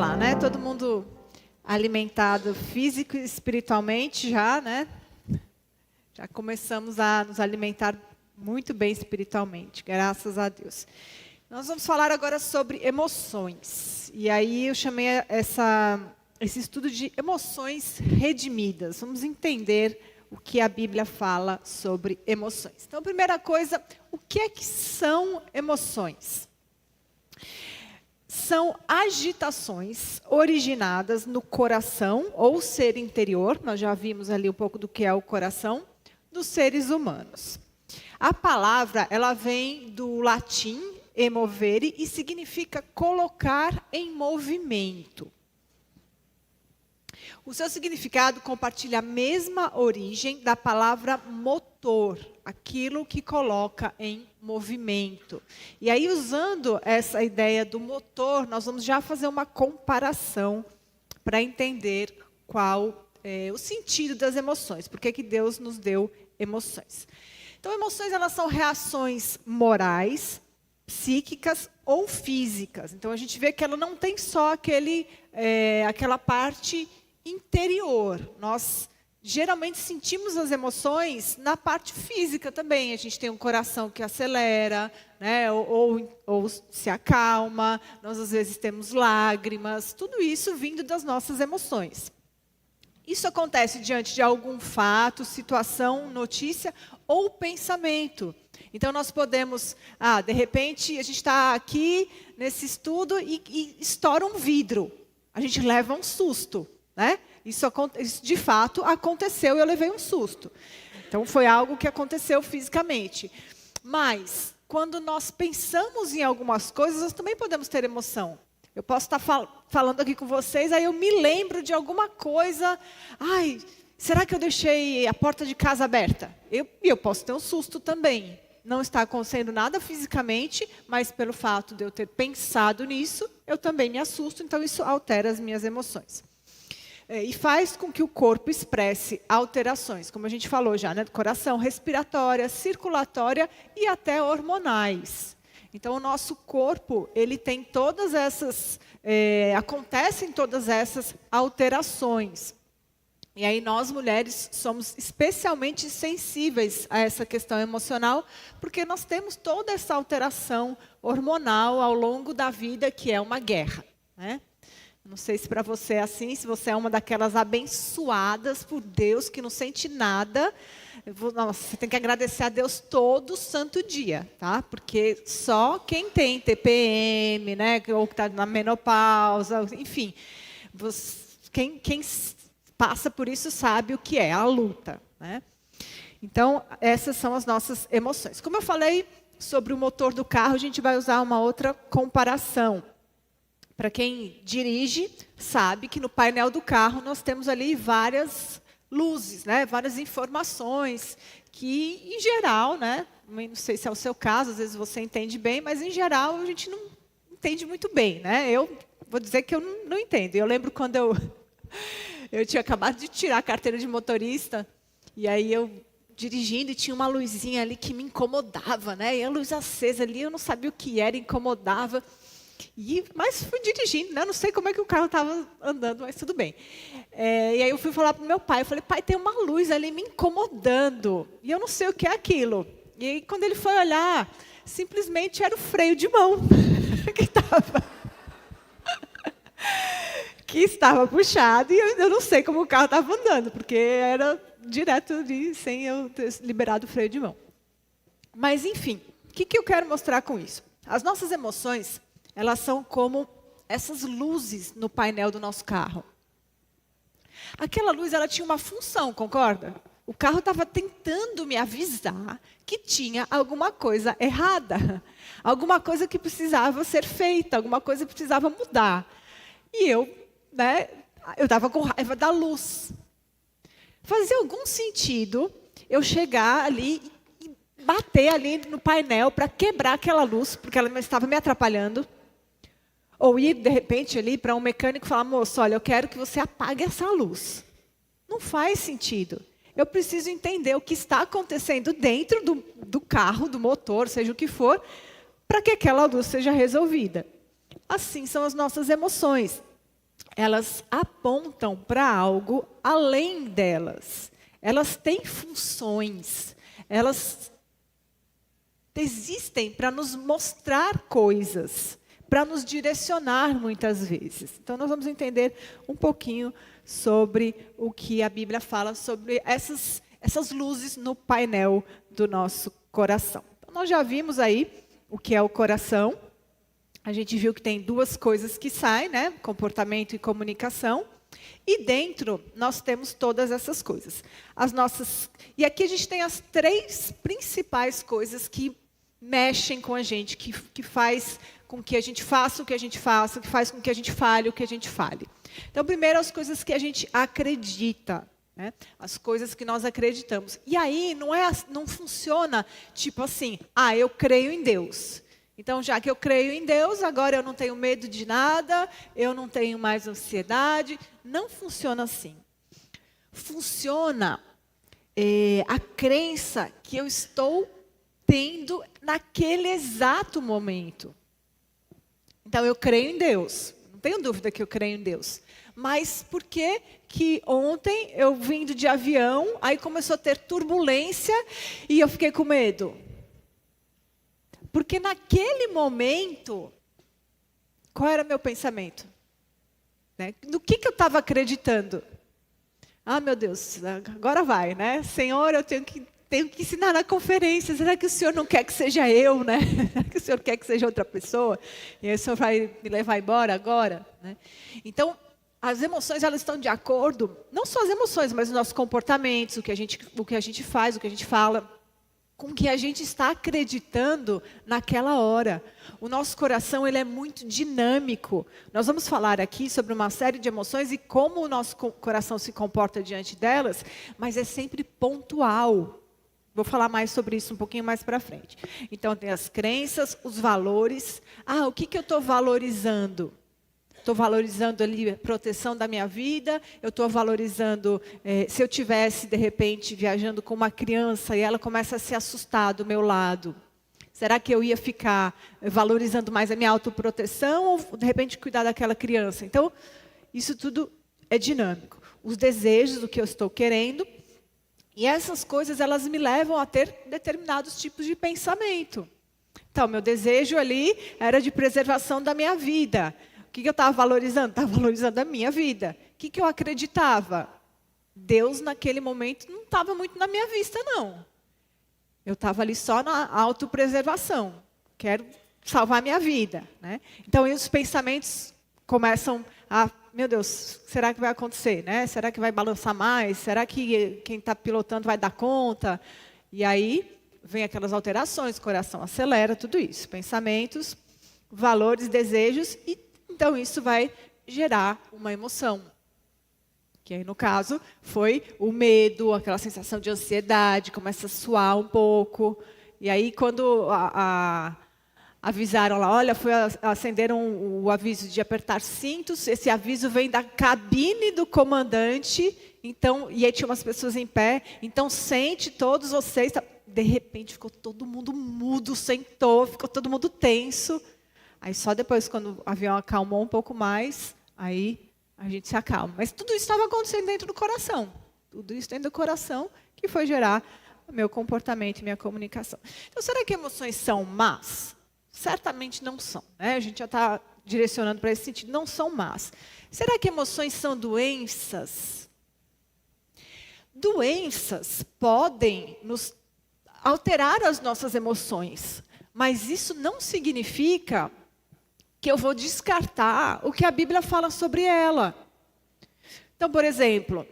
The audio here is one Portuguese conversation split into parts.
lá, né? Todo mundo alimentado físico e espiritualmente já, né? Já começamos a nos alimentar muito bem espiritualmente, graças a Deus. Nós vamos falar agora sobre emoções. E aí eu chamei esse estudo de emoções redimidas. Vamos entender o que a Bíblia fala sobre emoções. Então, primeira coisa, o que é que são emoções? São agitações originadas no coração ou ser interior, nós já vimos ali um pouco do que é o coração, dos seres humanos. A palavra, ela vem do latim, emovere, e significa colocar em movimento. O seu significado compartilha a mesma origem da palavra motor, aquilo que coloca em movimento. E aí, usando essa ideia do motor, nós vamos já fazer uma comparação para entender qual é o sentido das emoções, por que Deus nos deu emoções. Então, emoções, elas são reações morais, psíquicas ou físicas. Então, a gente vê que ela não tem só aquela parte interior. Nós geralmente sentimos as emoções na parte física também. A gente tem um coração que acelera, né? ou se acalma. Nós, às vezes, temos lágrimas. Tudo isso vindo das nossas emoções. Isso acontece diante de algum fato, situação, notícia ou pensamento. Então, nós podemos, de repente, a gente está aqui nesse estudo e estoura um vidro. A gente leva um susto, né? Isso de fato aconteceu e eu levei um susto. Então, foi algo que aconteceu fisicamente. Mas, quando nós pensamos em algumas coisas, nós também podemos ter emoção. Eu posso estar falando aqui com vocês, aí eu me lembro de alguma coisa. Ai, será que eu deixei a porta de casa aberta? Eu posso ter um susto também. Não está acontecendo nada fisicamente, mas pelo fato de eu ter pensado nisso, eu também me assusto, então isso altera as minhas emoções. E faz com que o corpo expresse alterações, como a gente falou já, né? Do coração, respiratória, circulatória e até hormonais. Então, o nosso corpo, ele tem todas essas, acontecem todas essas alterações. E aí nós, mulheres, somos especialmente sensíveis a essa questão emocional, porque nós temos toda essa alteração hormonal ao longo da vida, que é uma guerra, né? Não sei se para você é assim, se você é uma daquelas abençoadas por Deus, que não sente nada. Você tem que agradecer a Deus todo santo dia, tá? Porque só quem tem TPM, né, ou que está na menopausa, enfim, quem passa por isso sabe o que é a luta, né? Então, essas são as nossas emoções. Como eu falei sobre o motor do carro, a gente vai usar uma outra comparação. Para quem dirige, sabe que no painel do carro nós temos ali várias luzes, né? Várias informações que, em geral, né? Não sei se é o seu caso, às vezes você entende bem, mas, em geral, a gente não entende muito bem, né? Eu vou dizer que eu não entendo. Eu lembro quando eu tinha acabado de tirar a carteira de motorista, e aí eu dirigindo e tinha uma luzinha ali que me incomodava, né? E a luz acesa ali, eu não sabia o que era, incomodava. Mas fui dirigindo, né? Não sei como é que o carro estava andando, mas tudo bem. E aí eu fui falar para o meu pai, eu falei, pai, tem uma luz ali me incomodando, e eu não sei o que é aquilo. E aí, quando ele foi olhar, simplesmente era o freio de mão que estava puxado, e eu não sei como o carro estava andando, porque era direto ali, sem eu ter liberado o freio de mão. Mas, enfim, o que eu quero mostrar com isso? As nossas emoções, elas são como essas luzes no painel do nosso carro. Aquela luz, ela tinha uma função, concorda? O carro estava tentando me avisar que tinha alguma coisa errada. Alguma coisa que precisava ser feita, alguma coisa que precisava mudar. E eu estava com raiva da luz. Fazia algum sentido eu chegar ali e bater ali no painel para quebrar aquela luz, porque ela estava me atrapalhando. Ou ir, de repente, ali para um mecânico e falar, moço, olha, eu quero que você apague essa luz. Não faz sentido. Eu preciso entender o que está acontecendo dentro do carro, do motor, seja o que for, para que aquela luz seja resolvida. Assim são as nossas emoções. elas apontam para algo além delas. Elas têm funções, elas existem para nos mostrar coisas, para nos direcionar muitas vezes. Então, nós vamos entender um pouquinho sobre o que a Bíblia fala sobre essas luzes no painel do nosso coração. Então, nós já vimos aí o que é o coração. A gente viu que tem duas coisas que saem, né? Comportamento e comunicação. E dentro, nós temos todas essas coisas. E aqui a gente tem as 3 principais coisas que mexem com a gente, que faz com que a gente faça o que a gente faça, que faz com que a gente fale o que a gente fale. Então, primeiro, as coisas que a gente acredita, né? As coisas que nós acreditamos. E aí, não funciona tipo assim, eu creio em Deus. Então, já que eu creio em Deus, agora eu não tenho medo de nada, eu não tenho mais ansiedade. Não funciona assim. Funciona a crença que eu estou tendo naquele exato momento. Então, eu creio em Deus. Não tenho dúvida que eu creio em Deus. Mas por que ontem eu vindo de avião, aí começou a ter turbulência e eu fiquei com medo? Porque naquele momento, qual era meu pensamento? Né? No que eu estava acreditando? Meu Deus, agora vai, né? Senhor, eu tenho que ensinar na conferência. Será que o Senhor não quer que seja eu, né? Será que o Senhor quer que seja outra pessoa? E aí o Senhor vai me levar embora agora? Né? Então, as emoções, elas estão de acordo, não só as emoções, mas os nossos comportamentos, o que a gente faz, o que a gente fala, com o que a gente está acreditando naquela hora. O nosso coração, ele é muito dinâmico. Nós vamos falar aqui sobre uma série de emoções e como o nosso coração se comporta diante delas, mas é sempre pontual. Vou falar mais sobre isso um pouquinho mais para frente. Então, tem as crenças, os valores. O que eu estou valorizando? Estou valorizando ali a proteção da minha vida, eu estou valorizando, se eu tivesse, de repente, viajando com uma criança e ela começa a se assustar do meu lado, será que eu ia ficar valorizando mais a minha autoproteção ou, de repente, cuidar daquela criança? Então, isso tudo é dinâmico. Os desejos, o que eu estou querendo, e essas coisas, elas me levam a ter determinados tipos de pensamento. Então, meu desejo ali era de preservação da minha vida. O que eu estava valorizando? Estava valorizando a minha vida. O que eu acreditava? Deus, naquele momento, não estava muito na minha vista, não. Eu estava ali só na autopreservação. Quero salvar a minha vida. Né? Então, aí os pensamentos começam a... Meu Deus, será que vai acontecer? Né? Será que vai balançar mais? Será que quem está pilotando vai dar conta? E aí, vem aquelas alterações, o coração acelera, tudo isso. Pensamentos, valores, desejos e... Então, isso vai gerar uma emoção. Que aí, no caso, foi o medo, aquela sensação de ansiedade, começa a suar um pouco. E aí, quando avisaram lá, olha, acenderam o aviso de apertar cintos, esse aviso vem da cabine do comandante, então, e aí tinha umas pessoas em pé, então sente todos vocês. De repente, ficou todo mundo mudo, sentou, ficou todo mundo tenso. Aí só depois, quando o avião acalmou um pouco mais, aí a gente se acalma. Mas tudo isso estava acontecendo dentro do coração. Tudo isso dentro do coração que foi gerar o meu comportamento e minha comunicação. Então, será que emoções são más? Certamente não são. Né? A gente já está direcionando para esse sentido. Não são más. Será que emoções são doenças? Doenças podem nos alterar as nossas emoções. Mas isso não significa que eu vou descartar o que a Bíblia fala sobre ela. Então, por exemplo,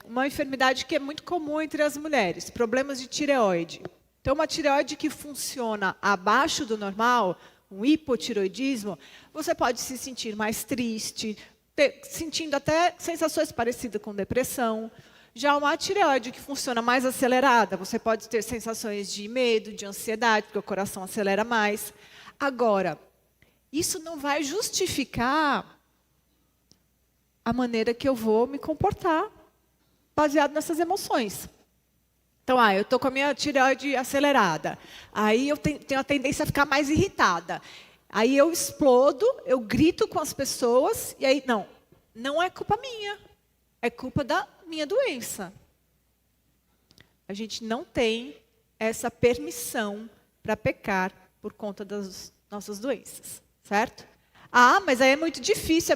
uma enfermidade que é muito comum entre as mulheres, problemas de tireoide. Então, uma tireoide que funciona abaixo do normal, um hipotireoidismo, você pode se sentir mais triste, sentindo até sensações parecidas com depressão. Já uma tireoide que funciona mais acelerada, você pode ter sensações de medo, de ansiedade, porque o coração acelera mais. Agora, isso não vai justificar a maneira que eu vou me comportar baseado nessas emoções. Então, eu estou com a minha tireoide acelerada. Aí eu tenho a tendência a ficar mais irritada. Aí eu explodo, eu grito com as pessoas, e aí, não é culpa minha, é culpa da minha doença. A gente não tem essa permissão para pecar por conta das nossas doenças, certo? Ah, mas aí é muito difícil,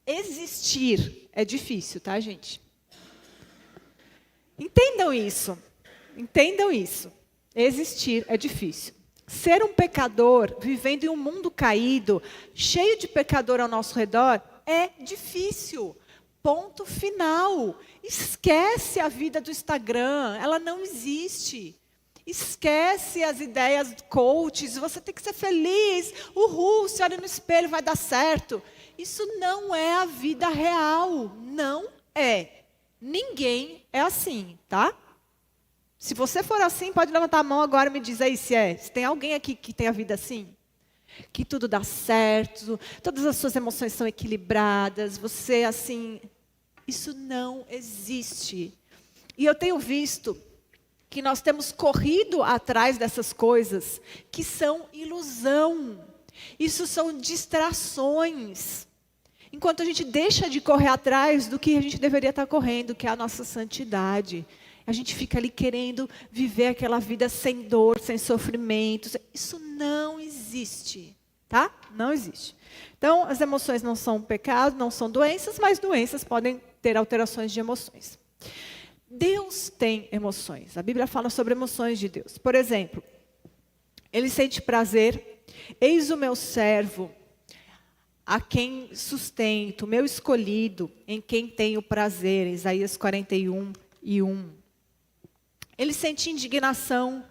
Existir é difícil, tá, gente? Entendam isso. Entendam isso. Existir é difícil. Ser um pecador, vivendo em um mundo caído, cheio de pecador ao nosso redor, é difícil. Ponto final. Esquece a vida do Instagram, ela não existe. Esquece as ideias coaches, você tem que ser feliz. Uhul, se olha no espelho, vai dar certo. Isso não é a vida real. Não é. Ninguém é assim, tá? Se você for assim, pode levantar a mão agora e me diz aí se é. Se tem alguém aqui que tem a vida assim? Que tudo dá certo, todas as suas emoções são equilibradas, você assim... Isso não existe. E eu tenho visto que nós temos corrido atrás dessas coisas que são ilusão. Isso são distrações. Enquanto a gente deixa de correr atrás do que a gente deveria estar correndo, que é a nossa santidade. A gente fica ali querendo viver aquela vida sem dor, sem sofrimento. Isso não existe, tá? Não existe. Então, as emoções não são pecado, não são doenças, mas doenças podem ter alterações de emoções. Deus tem emoções. A Bíblia fala sobre emoções de Deus. Por exemplo, Ele sente prazer. Eis o meu servo, a quem sustento, o meu escolhido, em quem tenho prazer. Isaías 41:1. Ele sente indignação.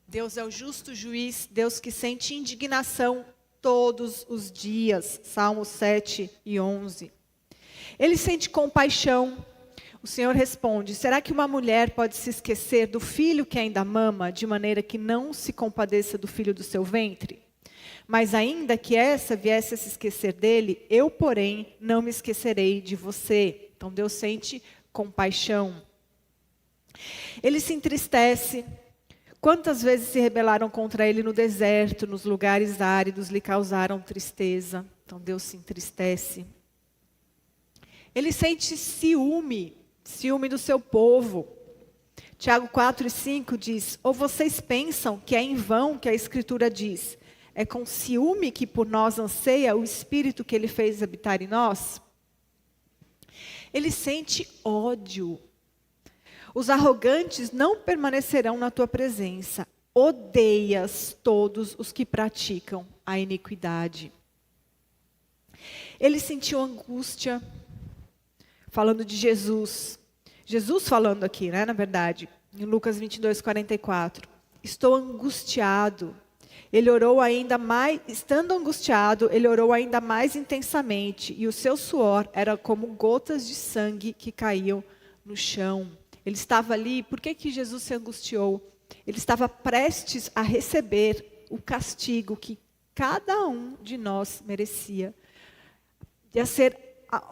Deus é o justo juiz, Deus que sente indignação todos os dias. Salmos 7:11. Ele sente compaixão. O Senhor responde: será que uma mulher pode se esquecer do filho que ainda mama, de maneira que não se compadeça do filho do seu ventre? Mas ainda que essa viesse a se esquecer dele, eu, porém, não me esquecerei de você. Então Deus sente compaixão. Ele se entristece. Quantas vezes se rebelaram contra ele no deserto, nos lugares áridos, lhe causaram tristeza. Então Deus se entristece. Ele sente ciúme do seu povo. Tiago 4:5 diz: ou vocês pensam que é em vão que a Escritura diz, é com ciúme que por nós anseia o Espírito que Ele fez habitar em nós? Ele sente ódio. Os arrogantes não permanecerão na tua presença. Odeias todos os que praticam a iniquidade. Ele sentiu angústia. Falando de Jesus. Jesus falando aqui, né, na verdade. Em Lucas 22:44. Estou angustiado. Ele orou ainda mais, estando angustiado, ele orou ainda mais intensamente. E o seu suor era como gotas de sangue que caíam no chão. Ele estava ali, por que Jesus se angustiou? Ele estava prestes a receber o castigo que cada um de nós merecia. Ia ser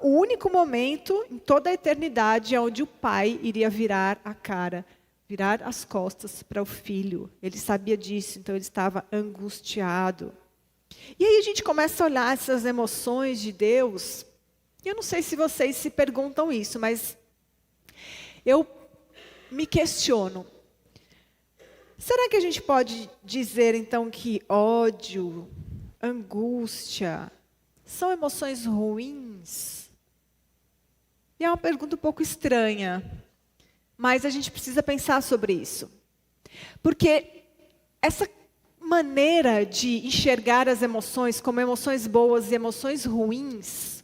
o único momento em toda a eternidade onde o pai iria virar a cara, virar as costas para o filho. Ele sabia disso, então ele estava angustiado. E aí a gente começa a olhar essas emoções de Deus. E eu não sei se vocês se perguntam isso, mas eu me questiono. Será que a gente pode dizer então que ódio, angústia, são emoções ruins? E é uma pergunta um pouco estranha, mas a gente precisa pensar sobre isso. Porque essa maneira de enxergar as emoções como emoções boas e emoções ruins,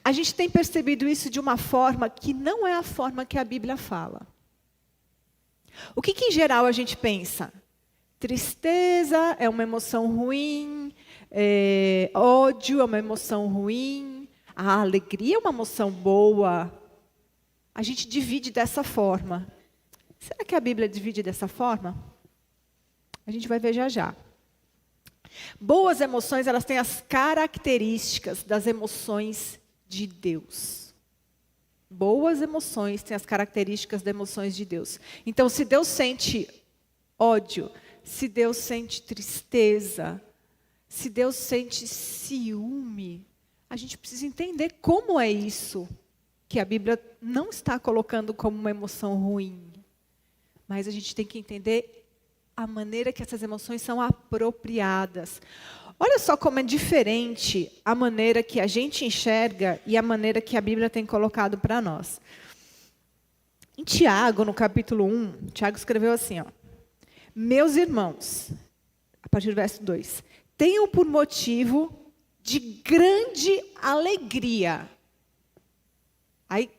a gente tem percebido isso de uma forma que não é a forma que a Bíblia fala. O que em geral a gente pensa? Tristeza é uma emoção ruim, ódio é uma emoção ruim, a alegria é uma emoção boa. A gente divide dessa forma. Será que a Bíblia divide dessa forma? A gente vai ver já já. Boas emoções, elas têm as características das emoções de Deus. Boas emoções têm as características das emoções de Deus. Então, se Deus sente ódio, se Deus sente tristeza, se Deus sente ciúme, a gente precisa entender como é isso, que a Bíblia não está colocando como uma emoção ruim. Mas a gente tem que entender a maneira que essas emoções são apropriadas. Olha só como é diferente a maneira que a gente enxerga e a maneira que a Bíblia tem colocado para nós. Em Tiago, no capítulo 1, Tiago escreveu assim, ó: meus irmãos, a partir do verso 2, tenham por motivo de grande alegria. Aí,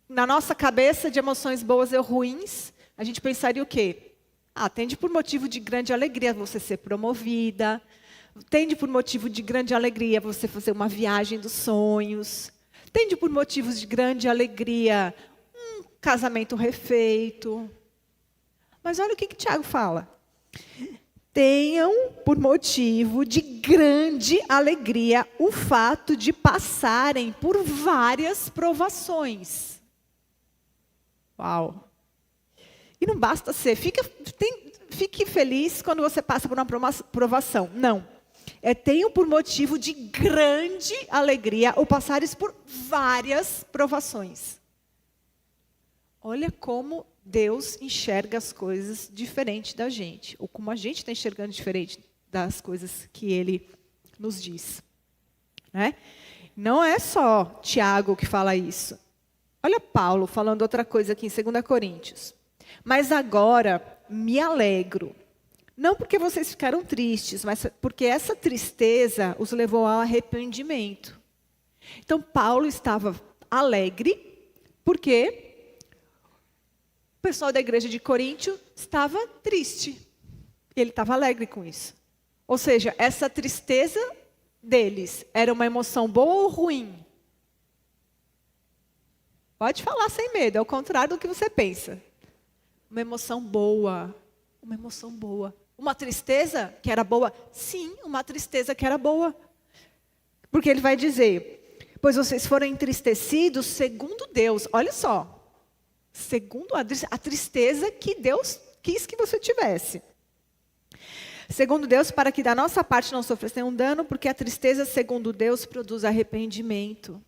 na nossa cabeça de emoções boas ou ruins, a gente pensaria o quê? Tende por motivo de grande alegria você ser promovida, tende por motivo de grande alegria você fazer uma viagem dos sonhos, tende por motivos de grande alegria um casamento refeito. Mas olha o que Tiago fala. Tenham por motivo de grande alegria o fato de passarem por várias provações. Uau! E não basta ser, fique feliz quando você passa por uma provação. Não. Tenham por motivo de grande alegria o passares por várias provações. Olha como Deus enxerga as coisas diferente da gente, ou como a gente está enxergando diferente das coisas que Ele nos diz. Né? Não é só Tiago que fala isso. Olha Paulo falando outra coisa aqui em 2 Coríntios. Mas agora me alegro, não porque vocês ficaram tristes, mas porque essa tristeza os levou ao arrependimento. Então Paulo estava alegre porque o pessoal da igreja de Coríntio estava triste. E ele estava alegre com isso. Ou seja, essa tristeza deles era uma emoção boa ou ruim? Pode falar sem medo, é o contrário do que você pensa. Uma emoção boa. Uma emoção boa. Uma tristeza que era boa? Sim, uma tristeza que era boa. Porque ele vai dizer, pois vocês foram entristecidos segundo Deus. Olha só. Segundo a tristeza que Deus quis que você tivesse. Segundo Deus, para que da nossa parte não sofresse nenhum dano, porque a tristeza, segundo Deus, produz arrependimento.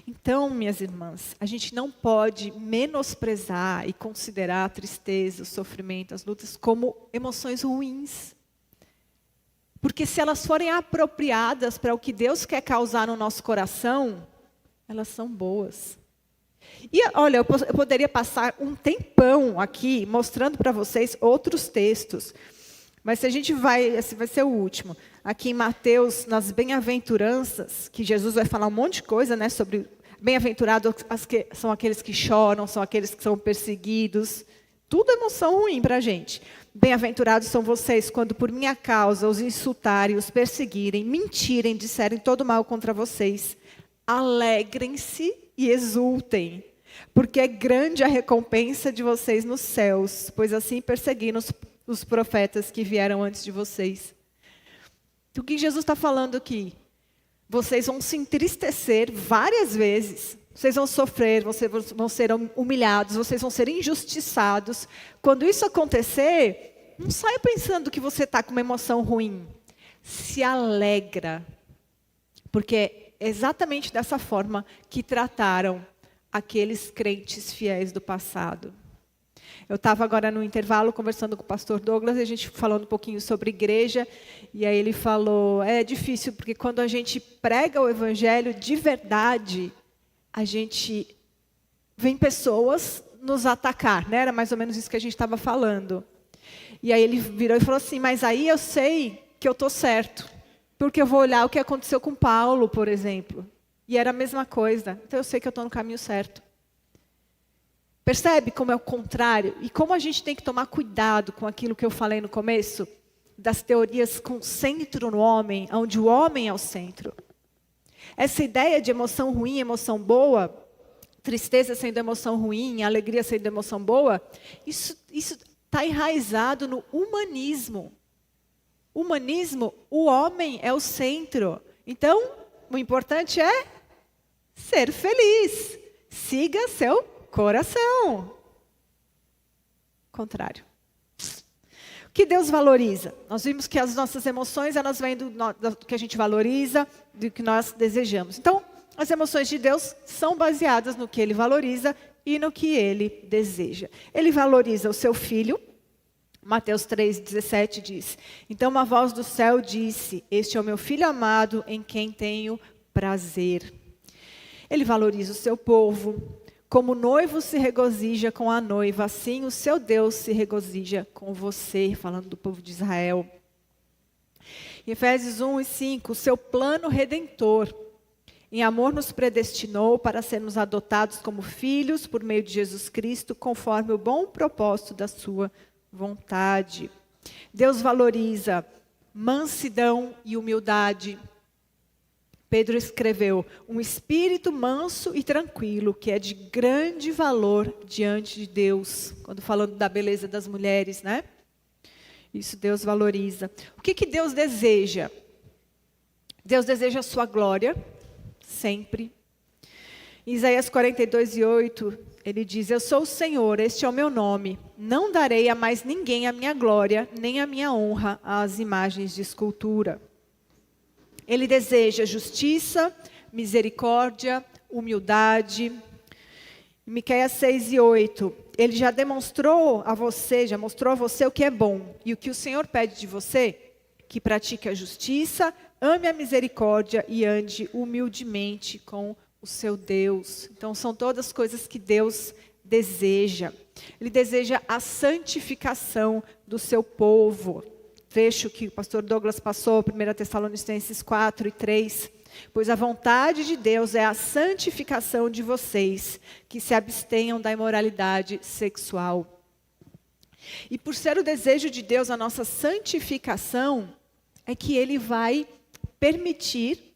Então, minhas irmãs, a gente não pode menosprezar e considerar a tristeza, o sofrimento, as lutas como emoções ruins. Porque se elas forem apropriadas para o que Deus quer causar no nosso coração, elas são boas. E olha, eu poderia passar um tempão aqui mostrando para vocês outros textos. Mas se a gente esse vai ser o último. Aqui em Mateus, nas bem-aventuranças, que Jesus vai falar um monte de coisa, né, sobre bem-aventurados são aqueles que choram, são aqueles que são perseguidos. Tudo é emoção ruim para a gente. Bem-aventurados são vocês quando por minha causa os insultarem, os perseguirem, mentirem, disserem todo mal contra vocês. Alegrem-se e exultem, porque é grande a recompensa de vocês nos céus, pois assim perseguiram os profetas que vieram antes de vocês. Então, o que Jesus está falando aqui? Vocês vão se entristecer várias vezes, vocês vão sofrer, vocês vão ser humilhados, vocês vão ser injustiçados. Quando isso acontecer, não saia pensando que você está com uma emoção ruim. Se alegra, porque é exatamente dessa forma que trataram aqueles crentes fiéis do passado. Eu estava agora no intervalo conversando com o pastor Douglas, e a gente falando um pouquinho sobre igreja, e aí ele falou, é difícil, porque quando a gente prega o evangelho de verdade, a gente vem pessoas nos atacar, né? Era mais ou menos isso que a gente estava falando. E aí ele virou e falou assim, mas aí eu sei que eu estou certo, porque eu vou olhar o que aconteceu com Paulo, por exemplo, e era a mesma coisa, então eu sei que eu estou no caminho certo. Percebe como é o contrário? E como a gente tem que tomar cuidado com aquilo que eu falei no começo? Das teorias com centro no homem, onde o homem é o centro. Essa ideia de emoção ruim, emoção boa, tristeza sendo emoção ruim, alegria sendo emoção boa, isso está enraizado no humanismo. Humanismo, o homem é o centro. Então, o importante é ser feliz. Siga seu coração. Contrário. que Deus valoriza? Nós vimos que as nossas emoções, elas vêm do que a gente valoriza, do que nós desejamos. Então, as emoções de Deus são baseadas no que Ele valoriza e no que Ele deseja. Ele valoriza o seu Filho. Mateus 3,17 diz: então uma voz do céu disse: este é o meu Filho amado, em quem tenho prazer. Ele valoriza o seu povo. Como o noivo se regozija com a noiva, assim o seu Deus se regozija com você, falando do povo de Israel. Em Efésios 1:5, o seu plano redentor, em amor nos predestinou para sermos adotados como filhos por meio de Jesus Cristo, conforme o bom propósito da sua vontade. Deus valoriza mansidão e humildade. Pedro escreveu: um espírito manso e tranquilo, que é de grande valor diante de Deus. Quando falando da beleza das mulheres, né? Isso Deus valoriza. O que Deus deseja? Deus deseja a sua glória, sempre. Em Isaías 42:8, ele diz: eu sou o Senhor, este é o meu nome. Não darei a mais ninguém a minha glória, nem a minha honra às imagens de escultura. Ele deseja justiça, misericórdia, humildade. Em Miqueias 6:8, ele já mostrou a você o que é bom. E o que o Senhor pede de você? Que pratique a justiça, ame a misericórdia e ande humildemente com o seu Deus. Então, são todas coisas que Deus deseja. Ele deseja a santificação do seu povo. Trecho que o pastor Douglas passou, 1 Tessalonicenses 4:3. Pois a vontade de Deus é a santificação de vocês, que se abstenham da imoralidade sexual. E por ser o desejo de Deus a nossa santificação, é que Ele vai permitir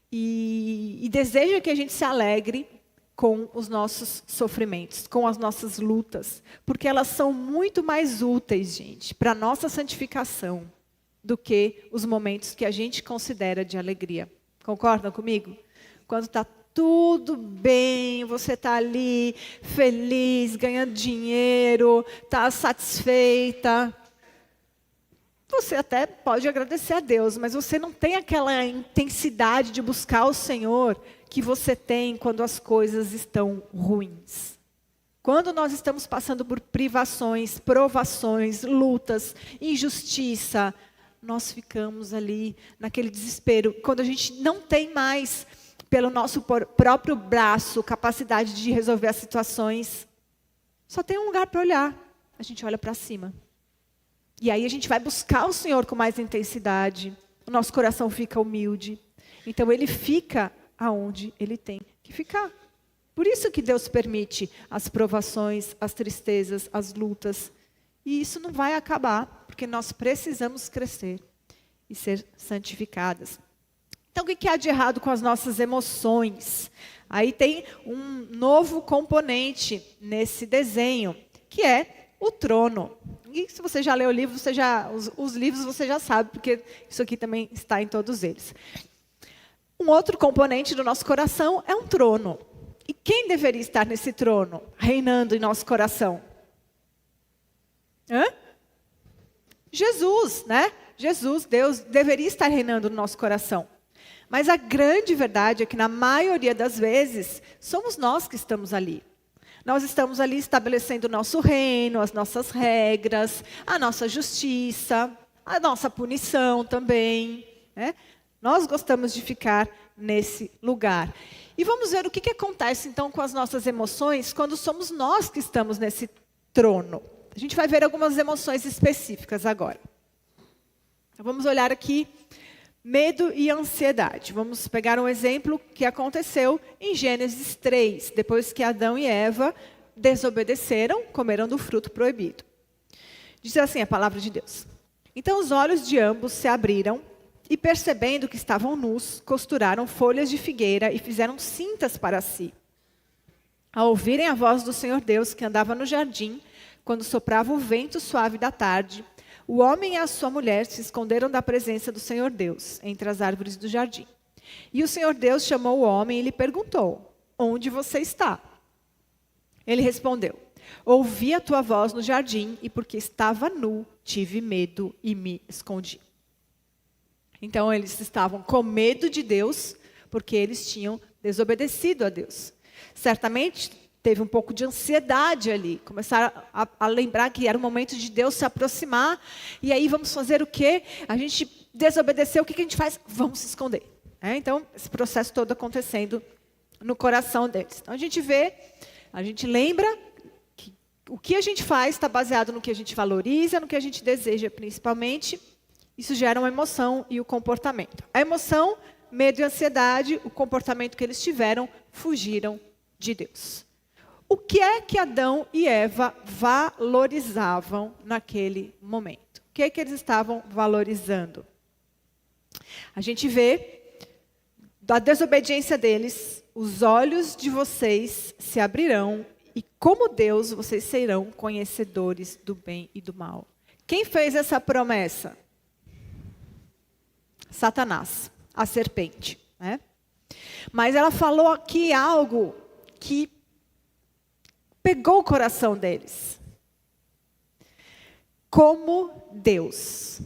e deseja que a gente se alegre com os nossos sofrimentos, com as nossas lutas, porque elas são muito mais úteis, gente, para a nossa santificação, do que os momentos que a gente considera de alegria. Concordam comigo? Quando está tudo bem, você está ali feliz, ganhando dinheiro, está satisfeita, você até pode agradecer a Deus, mas você não tem aquela intensidade de buscar o Senhor que você tem quando as coisas estão ruins. Quando nós estamos passando por privações, provações, lutas, injustiça, nós ficamos ali naquele desespero. Quando a gente não tem mais, pelo nosso próprio braço, capacidade de resolver as situações, só tem um lugar para olhar. A gente olha para cima. E aí a gente vai buscar o Senhor com mais intensidade. O nosso coração fica humilde. Então Ele fica aonde Ele tem que ficar. Por isso que Deus permite as provações, as tristezas, as lutas. E isso não vai acabar, porque nós precisamos crescer e ser santificadas. Então, o que há de errado com as nossas emoções? Aí tem um novo componente nesse desenho, que é o trono. E se você já leu o livro, os livros você já sabe, porque isso aqui também está em todos eles. Um outro componente do nosso coração é um trono. E quem deveria estar nesse trono, reinando em nosso coração? Jesus, né? Jesus, Deus, deveria estar reinando no nosso coração. Mas a grande verdade é que, na maioria das vezes, somos nós que estamos ali. Nós estamos ali estabelecendo o nosso reino, as nossas regras, a nossa justiça, a nossa punição também, né? Nós gostamos de ficar nesse lugar. E vamos ver o que acontece, então, com as nossas emoções quando somos nós que estamos nesse trono. A gente vai ver algumas emoções específicas agora. Então, vamos olhar aqui medo e ansiedade. Vamos pegar um exemplo que aconteceu em Gênesis 3, depois que Adão e Eva desobedeceram, comeram do fruto proibido. Diz assim a palavra de Deus. Então os olhos de ambos se abriram e, percebendo que estavam nus, costuraram folhas de figueira e fizeram cintas para si. Ao ouvirem a voz do Senhor Deus, que andava no jardim, quando soprava o vento suave da tarde, o homem e a sua mulher se esconderam da presença do Senhor Deus, entre as árvores do jardim. E o Senhor Deus chamou o homem e lhe perguntou: onde você está? Ele respondeu: Ouvi a tua voz no jardim e porque estava nu, tive medo e me escondi. Então eles estavam com medo de Deus porque eles tinham desobedecido a Deus. Certamente teve um pouco de ansiedade ali. Começaram a lembrar que era o momento de Deus se aproximar. E aí vamos fazer o quê? A gente desobedeceu, o que a gente faz? Vamos se esconder. Então, esse processo todo acontecendo no coração deles. Então, a gente lembra que o que a gente faz está baseado no que a gente valoriza, no que a gente deseja principalmente. Isso gera uma emoção e o comportamento. A emoção, medo e ansiedade, o comportamento que eles tiveram, fugiram de Deus. O que é que Adão e Eva valorizavam naquele momento? O que é que eles estavam valorizando? A gente vê, da desobediência deles, os olhos de vocês se abrirão e como Deus vocês serão conhecedores do bem e do mal. Quem fez essa promessa? Satanás, a serpente. Mas ela falou aqui algo que pegou o coração deles. Como Deus.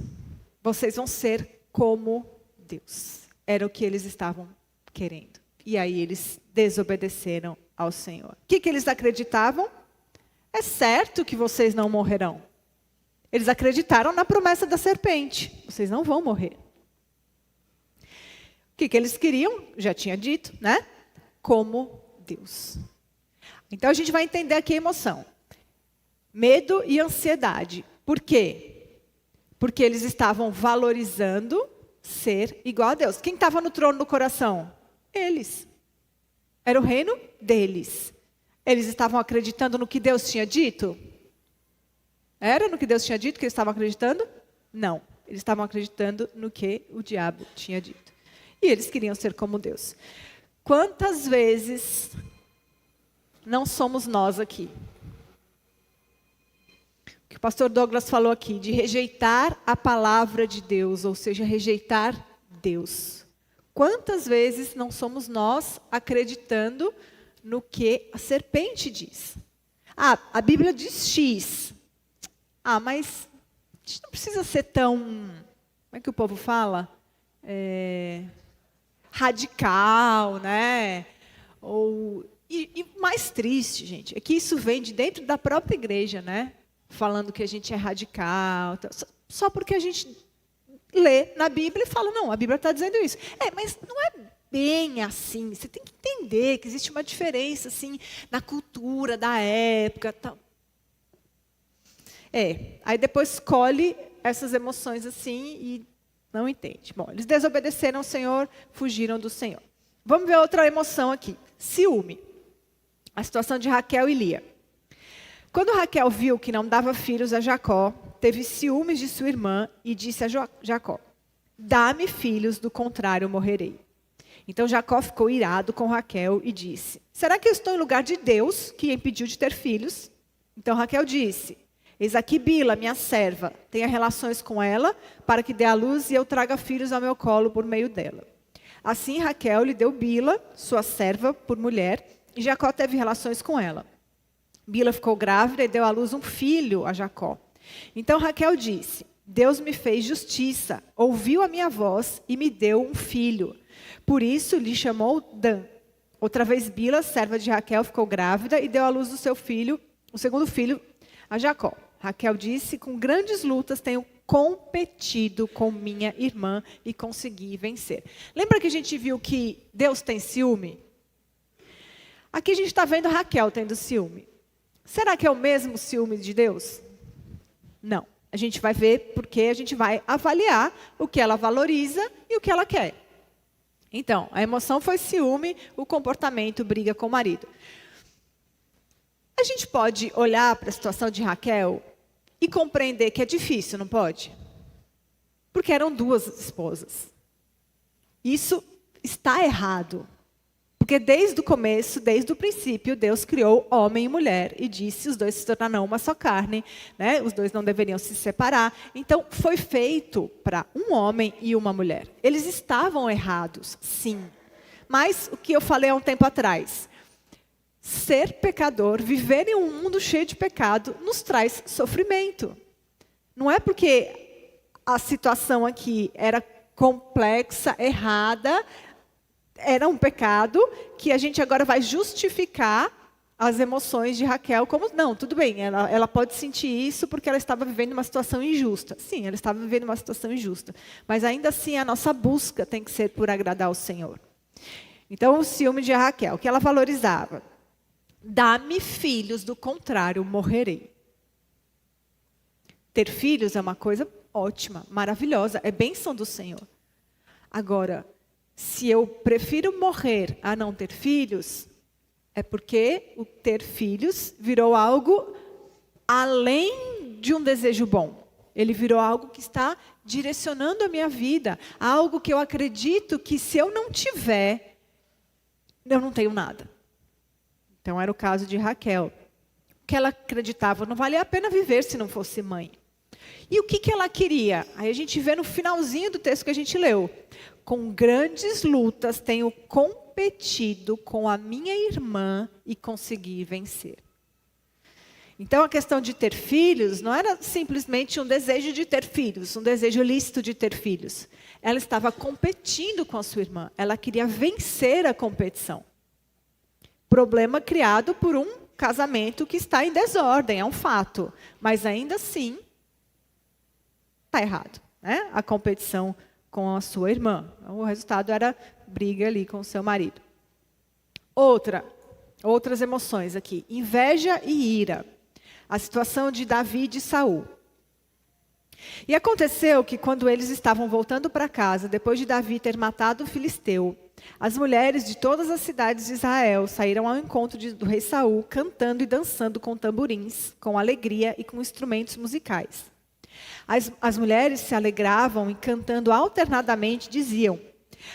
Vocês vão ser como Deus. Era o que eles estavam querendo. E aí eles desobedeceram ao Senhor. O que eles acreditavam? É certo que vocês não morrerão. Eles acreditaram na promessa da serpente. Vocês não vão morrer. O que eles queriam? Já tinha dito, né? Como Deus. Então a gente vai entender aqui a emoção. Medo e ansiedade. Por quê? Porque eles estavam valorizando ser igual a Deus. Quem estava no trono do coração? Eles. Era o reino deles. Eles estavam acreditando no que Deus tinha dito? Era no que Deus tinha dito que eles estavam acreditando? Não. Eles estavam acreditando no que o diabo tinha dito. E eles queriam ser como Deus. Quantas vezes não somos nós aqui? O que o pastor Douglas falou aqui, de rejeitar a palavra de Deus, ou seja, rejeitar Deus. Quantas vezes não somos nós acreditando no que a serpente diz? A Bíblia diz X. Mas a gente não precisa ser tão, como é que o povo fala? Radical, né? E mais triste, gente, é que isso vem de dentro da própria igreja, né? Falando que a gente é radical. Só porque a gente lê na Bíblia e fala, não, a Bíblia está dizendo isso. Mas não é bem assim. Você tem que entender que existe uma diferença assim, na cultura da época. Tal. Aí depois escolhe essas emoções assim e não entende. Bom, eles desobedeceram ao Senhor, fugiram do Senhor. Vamos ver outra emoção aqui. Ciúme. A situação de Raquel e Lia. Quando Raquel viu que não dava filhos a Jacó, teve ciúmes de sua irmã e disse a Jacó, dá-me filhos, do contrário morrerei. Então Jacó ficou irado com Raquel e disse, será que eu estou em lugar de Deus, que impediu de ter filhos? Então Raquel disse, eis aqui Bila, minha serva, tenha relações com ela, para que dê à luz e eu traga filhos ao meu colo por meio dela. Assim Raquel lhe deu Bila, sua serva, por mulher, e Jacó teve relações com ela. Bila ficou grávida e deu à luz um filho a Jacó. Então Raquel disse, Deus me fez justiça, ouviu a minha voz e me deu um filho. Por isso lhe chamou Dan. Outra vez Bila, serva de Raquel, ficou grávida e deu à luz o segundo filho a Jacó. Raquel disse, com grandes lutas tenho competido com minha irmã e consegui vencer. Lembra que a gente viu que Deus tem ciúme? Aqui a gente está vendo Raquel tendo ciúme. Será que é o mesmo ciúme de Deus? Não. A gente vai ver porque a gente vai avaliar o que ela valoriza e o que ela quer. Então, a emoção foi ciúme, o comportamento, briga com o marido. A gente pode olhar para a situação de Raquel e compreender que é difícil, não pode? Porque eram duas esposas. Isso está errado. Porque desde o começo, desde o princípio, Deus criou homem e mulher e disse, os dois se tornarão uma só carne, né? Os dois não deveriam se separar. Então, foi feito para um homem e uma mulher. Eles estavam errados, sim. Mas, o que eu falei há um tempo atrás, ser pecador, viver em um mundo cheio de pecado, nos traz sofrimento. Não é porque a situação aqui era complexa, errada, era um pecado, que a gente agora vai justificar as emoções de Raquel como, não, tudo bem, ela pode sentir isso porque ela estava vivendo uma situação injusta. Sim, ela estava vivendo uma situação injusta. Mas ainda assim, a nossa busca tem que ser por agradar ao Senhor. Então, o ciúme de Raquel, que ela valorizava. Dá-me filhos, do contrário, morrerei. Ter filhos é uma coisa ótima, maravilhosa, é bênção do Senhor. Agora, se eu prefiro morrer a não ter filhos, é porque o ter filhos virou algo além de um desejo bom. Ele virou algo que está direcionando a minha vida, algo que eu acredito que se eu não tiver, eu não tenho nada. Então era o caso de Raquel. O que ela acreditava, não valia a pena viver se não fosse mãe. E o que ela queria? Aí a gente vê no finalzinho do texto que a gente leu. Com grandes lutas tenho competido com a minha irmã e consegui vencer. Então a questão de ter filhos não era simplesmente um desejo de ter filhos, um desejo lícito de ter filhos. Ela estava competindo com a sua irmã. Ela queria vencer a competição. Problema criado por um casamento que está em desordem, é um fato. Mas ainda assim, está errado, né? A competição com a sua irmã. O resultado era briga ali com o seu marido. Outras emoções aqui. Inveja e ira. A situação de Davi e de Saul. E aconteceu que quando eles estavam voltando para casa, depois de Davi ter matado o filisteu, as mulheres de todas as cidades de Israel saíram ao encontro do rei Saul, cantando e dançando com tamborins, com alegria e com instrumentos musicais. As mulheres se alegravam e cantando alternadamente diziam: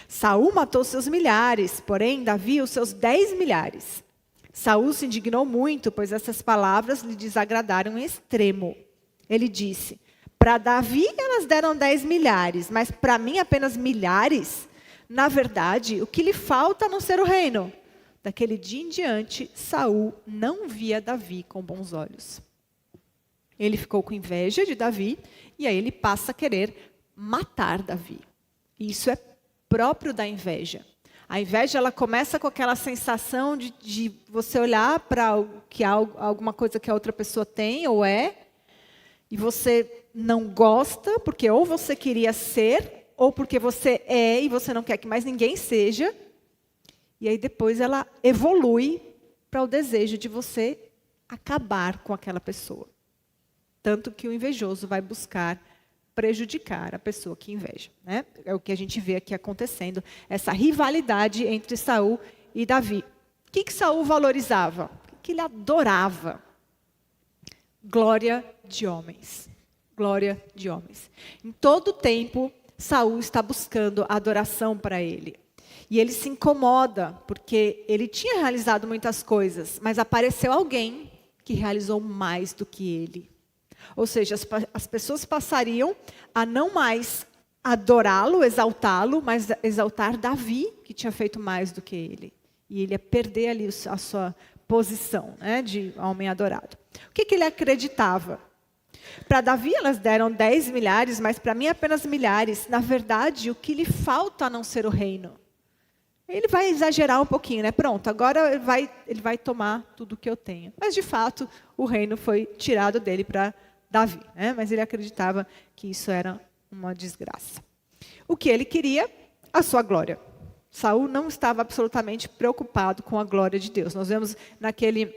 Saul matou seus milhares, porém Davi os seus 10 milhares. Saul se indignou muito, pois essas palavras lhe desagradaram em extremo. Ele disse: para Davi elas deram 10 milhares, mas para mim apenas milhares? Na verdade, o que lhe falta a não ser o reino? Daquele dia em diante, Saul não via Davi com bons olhos. Ele ficou com inveja de Davi, e aí ele passa a querer matar Davi. Isso é próprio da inveja. A inveja, ela começa com aquela sensação de você olhar para alguma coisa que a outra pessoa tem ou é, e você não gosta, porque ou você queria ser, ou porque você é e você não quer que mais ninguém seja. E aí depois ela evolui para o desejo de você acabar com aquela pessoa. Tanto que o invejoso vai buscar prejudicar a pessoa que inveja, né? É o que a gente vê aqui acontecendo, essa rivalidade entre Saul e Davi. O que Saul valorizava? O que ele adorava? Glória de homens. Glória de homens. Em todo tempo, Saul está buscando adoração para ele. E ele se incomoda, porque ele tinha realizado muitas coisas, mas apareceu alguém que realizou mais do que ele. Ou seja, as pessoas passariam a não mais adorá-lo, exaltá-lo, mas exaltar Davi, que tinha feito mais do que ele. E ele ia perder ali a sua posição, né, de homem adorado. O que ele acreditava? Para Davi elas deram 10 milhares, mas para mim apenas milhares. Na verdade, o que lhe falta a não ser o reino? Ele vai exagerar um pouquinho, né? Pronto, agora ele vai tomar tudo que eu tenho. Mas, de fato, o reino foi tirado dele para Davi, né? Mas ele acreditava que isso era uma desgraça. O que ele queria? A sua glória. Saul não estava absolutamente preocupado com a glória de Deus. Nós vemos naquele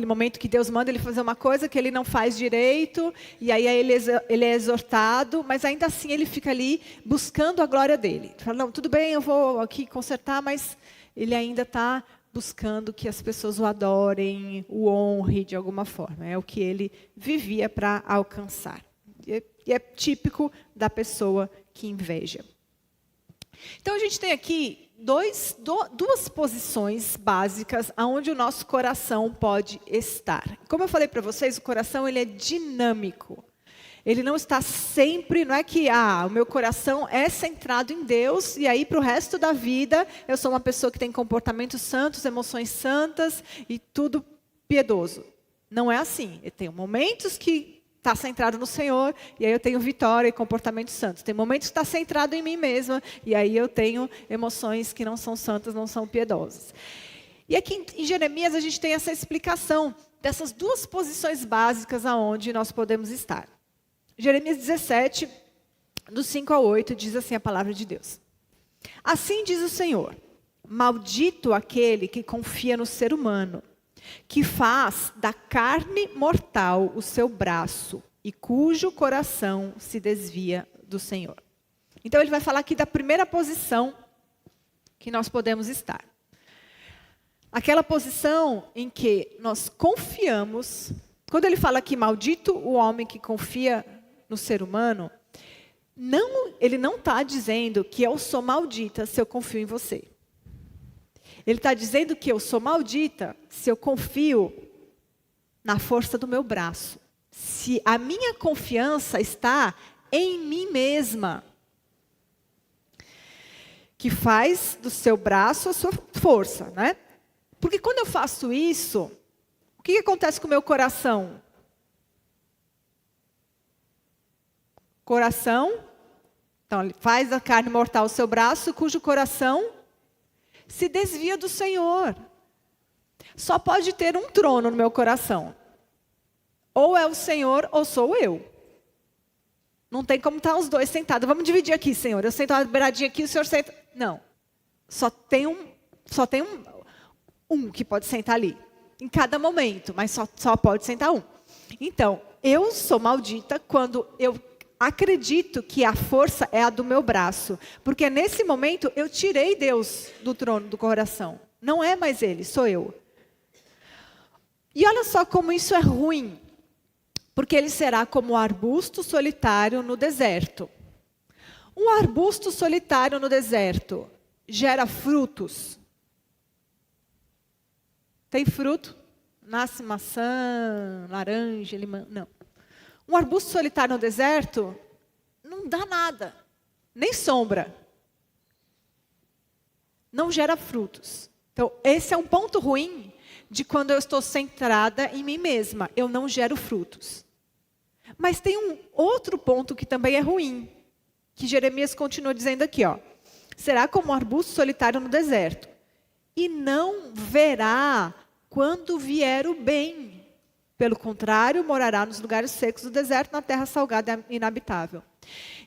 momento que Deus manda ele fazer uma coisa que ele não faz direito, e aí ele é exortado, mas ainda assim ele fica ali buscando a glória dele. Ele fala, não, tudo bem, eu vou aqui consertar, mas ele ainda está buscando que as pessoas o adorem, o honrem de alguma forma. É o que ele vivia para alcançar. E é típico da pessoa que inveja. Então a gente tem aqui duas posições básicas onde o nosso coração pode estar. Como eu falei para vocês, o coração ele é dinâmico. Ele não está sempre, não é que o meu coração é centrado em Deus e aí para o resto da vida eu sou uma pessoa que tem comportamentos santos, emoções santas e tudo piedoso. Não é assim. Eu tenho momentos que está centrado no Senhor e aí eu tenho vitória e comportamentos santos. Tem momentos que está centrado em mim mesma e aí eu tenho emoções que não são santas, não são piedosas. E aqui em Jeremias a gente tem essa explicação dessas duas posições básicas aonde nós podemos estar. Jeremias 17, do 5 ao 8, diz assim a palavra de Deus. Assim diz o Senhor, maldito aquele que confia no ser humano, que faz da carne mortal o seu braço e cujo coração se desvia do Senhor. Então ele vai falar aqui da primeira posição que nós podemos estar. Aquela posição em que nós confiamos, quando ele fala aqui maldito o homem que confia no ser humano, ele não está dizendo que eu sou maldita se eu confio em você. Ele está dizendo que eu sou maldita se eu confio na força do meu braço. Se a minha confiança está em mim mesma, que faz do seu braço a sua força, né? Porque quando eu faço isso, o que acontece com o meu coração? Coração, então ele faz da carne mortal o seu braço, cujo coração se desvia do Senhor. Só pode ter um trono no meu coração. Ou é o Senhor ou sou eu. Não tem como estar os dois sentados. Vamos dividir aqui, Senhor. Eu sento uma beiradinha aqui, o Senhor senta... Não. Só tem um que pode sentar ali. Em cada momento, mas só pode sentar um. Então, eu sou maldita quando eu acredito que a força é a do meu braço. Porque nesse momento eu tirei Deus do trono do coração. Não é mais Ele, sou eu. E olha só como isso é ruim. Porque ele será como um arbusto solitário no deserto. Um arbusto solitário no deserto gera frutos. Tem fruto? Nasce maçã, laranja, limão. Não. Um arbusto solitário no deserto não dá nada. Nem sombra. Não gera frutos. Então, esse é um ponto ruim de quando eu estou centrada em mim mesma. Eu não gero frutos. Mas tem um outro ponto que também é ruim. Que Jeremias continua dizendo aqui, ó. Será como um arbusto solitário no deserto. E não verá quando vier o bem. Pelo contrário, morará nos lugares secos do deserto, na terra salgada e inabitável.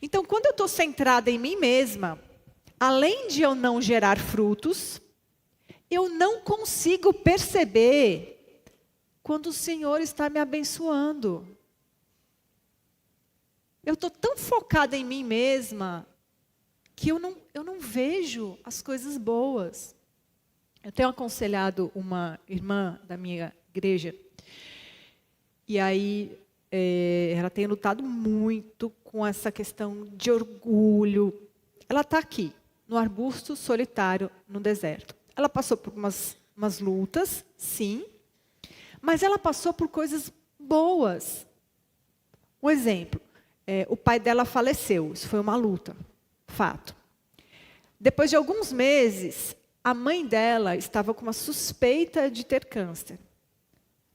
Então, quando eu estou centrada em mim mesma, além de eu não gerar frutos, eu não consigo perceber quando o Senhor está me abençoando. Eu estou tão focada em mim mesma que eu não vejo as coisas boas. Eu tenho aconselhado uma irmã da minha igreja, e aí ela tem lutado muito com essa questão de orgulho. Ela está aqui, no arbusto solitário no deserto. Ela passou por umas lutas, sim, mas ela passou por coisas boas. Um exemplo, o pai dela faleceu, isso foi uma luta, fato. Depois de alguns meses, a mãe dela estava com uma suspeita de ter câncer.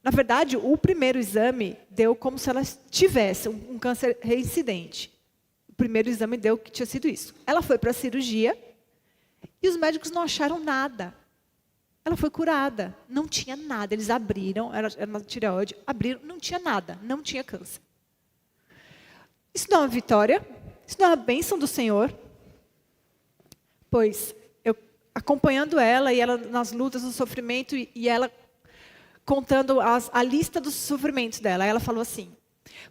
Na verdade, o primeiro exame deu como se ela tivesse um câncer reincidente. O primeiro exame deu que tinha sido isso. Ela foi para a cirurgia e os médicos não acharam nada. Ela foi curada. Não tinha nada. Eles abriram, era uma tireoide, abriram, não tinha nada, não tinha câncer. Isso não é uma vitória? Isso não é uma bênção do Senhor? Pois, eu acompanhando ela, e ela nas lutas, no sofrimento, e ela contando a lista dos sofrimentos dela. Ela falou assim,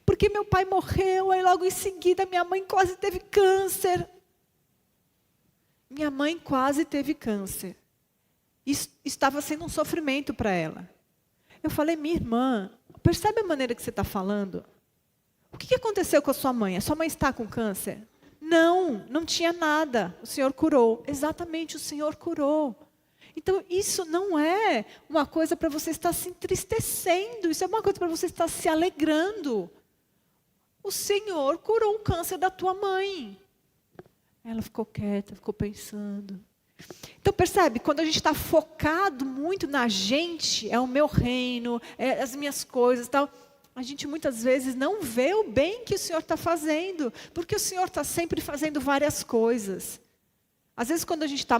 porque meu pai morreu, aí logo em seguida minha mãe quase teve câncer. Minha mãe quase teve câncer. Isso estava sendo um sofrimento para ela. Eu falei, minha irmã, percebe a maneira que você está falando? O que aconteceu com a sua mãe? A sua mãe está com câncer? Não, não tinha nada. O Senhor curou. Exatamente, o Senhor curou. Então, isso não é uma coisa para você estar se entristecendo. Isso é uma coisa para você estar se alegrando. o Senhor curou um câncer da tua mãe. Ela ficou quieta, ficou pensando. Então percebe, quando a gente está focado muito na gente, é o meu reino, é as minhas coisas e tal, a gente muitas vezes não vê o bem que o Senhor está fazendo, porque o Senhor está sempre fazendo várias coisas. Às vezes quando a gente está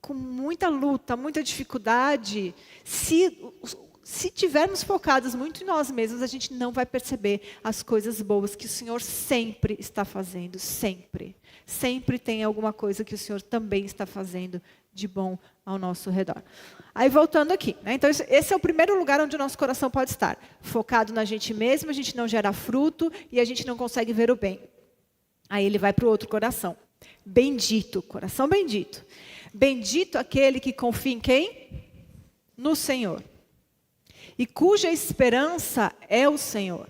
com muita luta, muita dificuldade, se tivermos focados muito em nós mesmos, a gente não vai perceber as coisas boas que o Senhor sempre está fazendo, sempre. Sempre tem alguma coisa que o Senhor também está fazendo de bom ao nosso redor. Aí voltando aqui, né? Então esse é o primeiro lugar onde o nosso coração pode estar. Focado na gente mesmo, a gente não gera fruto e a gente não consegue ver o bem. Aí ele vai para o outro coração. Bendito, coração bendito. Bendito aquele que confia em quem? No Senhor. E cuja esperança é o Senhor.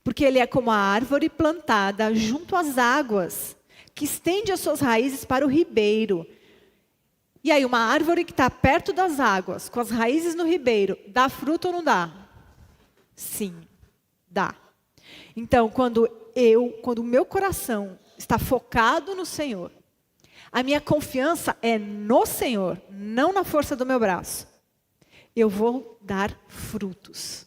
Porque ele é como a árvore plantada junto às águas, que estende as suas raízes para o ribeiro. E aí, uma árvore que está perto das águas, com as raízes no ribeiro, dá fruto ou não dá? Sim, dá. Então, quando o meu coração está focado no Senhor, a minha confiança é no Senhor, não na força do meu braço, eu vou dar frutos.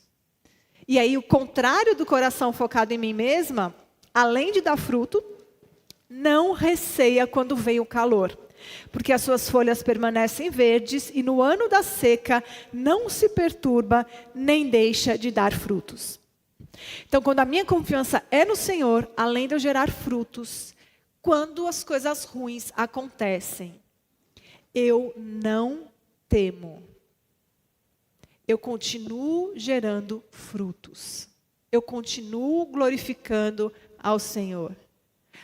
E aí, o contrário do coração focado em mim mesma, além de dar fruto, não receia quando vem o calor, porque as suas folhas permanecem verdes e no ano da seca não se perturba nem deixa de dar frutos. Então, quando a minha confiança é no Senhor, além de eu gerar frutos, quando as coisas ruins acontecem, eu não temo. Eu continuo gerando frutos. Eu continuo glorificando ao Senhor.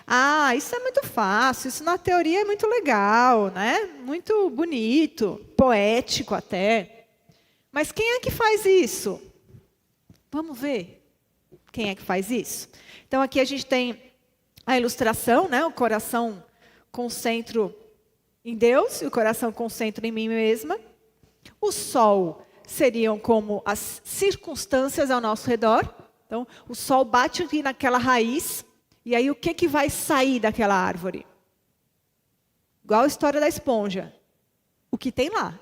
Ah, isso é muito fácil, isso na teoria é muito legal, né? Muito bonito, poético até. Mas quem é que faz isso? Vamos ver quem é que faz isso. Então aqui a gente tem a ilustração, né? O coração com centro em Deus e o coração com centro em mim mesma. O sol seriam como as circunstâncias ao nosso redor. Então o sol bate aqui naquela raiz. E aí o que vai sair daquela árvore? Igual a história da esponja. O que tem lá.